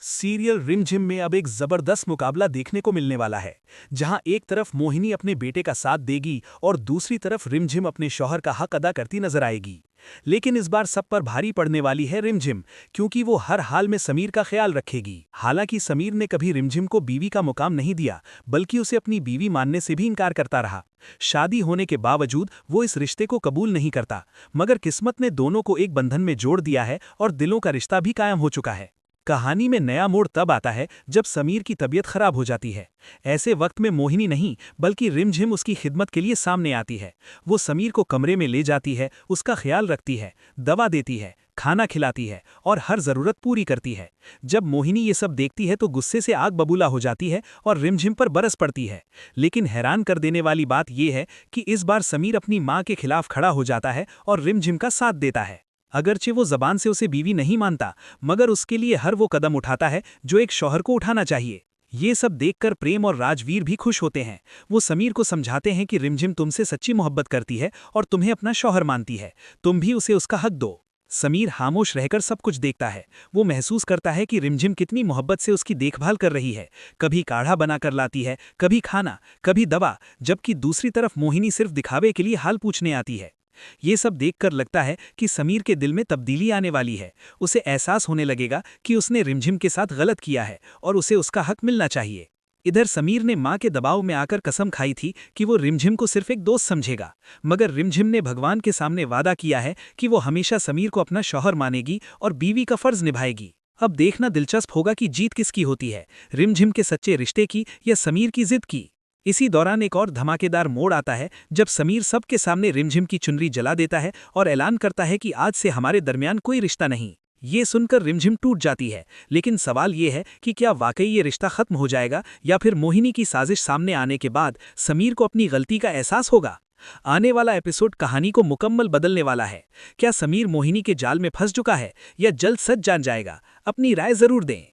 Serial रिमझिम में अब एक जबरदस्त मुकाबला देखने को मिलने वाला है, जहां एक तरफ मोहिनी अपने बेटे का साथ देगी और दूसरी तरफ रिमझिम अपने शौहर का हक अदा करती नजर आएगी। लेकिन इस बार सब पर भारी पड़ने वाली है रिमझिम, क्योंकि वो हर हाल में समीर का ख्याल रखेगी। हालांकि समीर ने कभी रिमझिम को बीवी का मुकाम नहीं दिया, बल्कि उसे अपनी बीवी मानने से भी इनकार करता रहा। शादी होने के बावजूद वो इस रिश्ते को कबूल नहीं करता, मगर किस्मत ने दोनों को एक बंधन में जोड़ दिया है और दिलों का रिश्ता भी कायम हो चुका है। कहानी में नया मोड़ तब आता है जब समीर की तबीयत खराब हो जाती है। ऐसे वक्त में मोहिनी नहीं बल्कि रिमझिम उसकी खिदमत के लिए सामने आती है। वो समीर को कमरे में ले जाती है, उसका ख्याल रखती है, दवा देती है, खाना खिलाती है और हर जरूरत पूरी करती है। जब मोहिनी ये सब देखती है तो गुस्से से आग बबूला हो जाती है और रिमझिम पर बरस पड़ती है। लेकिन हैरान कर देने वाली बात यह है कि इस बार समीर अपनी मां के खिलाफ खड़ा हो जाता है और रिमझिम का साथ देता है। अगरचे वो जबान से उसे बीवी नहीं मानता, मगर उसके लिए हर वो कदम उठाता है जो एक शौहर को उठाना चाहिए। ये सब देखकर प्रेम और राजवीर भी खुश होते हैं। वो समीर को समझाते हैं कि रिमझिम तुमसे सच्ची मोहब्बत करती है और तुम्हें अपना शौहर मानती है, तुम भी उसे उसका हक दो। समीर खामोश रहकर सब कुछ देखता है। वो महसूस करता है कि रिमझिम कितनी मोहब्बत से उसकी देखभाल कर रही है। कभी काढ़ा बनाकर लाती है, कभी खाना, कभी दवा, जबकि दूसरी तरफ मोहिनी सिर्फ दिखावे के लिए हाल पूछने आती है। ये सब देखकर लगता है कि समीर के दिल में तब्दीली आने वाली है। उसे एहसास होने लगेगा कि उसने रिमझिम के साथ गलत किया है और उसे उसका हक मिलना चाहिए। इधर समीर ने मां के दबाव में आकर कसम खाई थी कि वो रिमझिम को सिर्फ एक दोस्त समझेगा, मगर रिमझिम ने भगवान के सामने वादा किया है कि वो हमेशा समीर को अपना शौहर मानेगी और बीवी का फर्ज निभाएगी। अब देखना दिलचस्प होगा कि जीत किसकी होती है, रिमझिम के सच्चे रिश्ते की या समीर की जिद की। इसी दौरान एक और धमाकेदार मोड़ आता है जब समीर सबके सामने रिमझिम की चुनरी जला देता है और ऐलान करता है कि आज से हमारे दरमियान कोई रिश्ता नहीं। ये सुनकर रिमझिम टूट जाती है, लेकिन सवाल ये है कि क्या वाकई ये रिश्ता खत्म हो जाएगा या फिर मोहिनी की साजिश सामने आने के बाद समीर को अपनी गलती का एहसास होगा। आने वाला एपिसोड कहानी को मुकम्मल बदलने वाला है। क्या समीर मोहिनी के जाल में फंस चुका है या जल्द सच जान जाएगा? अपनी राय जरूर दें।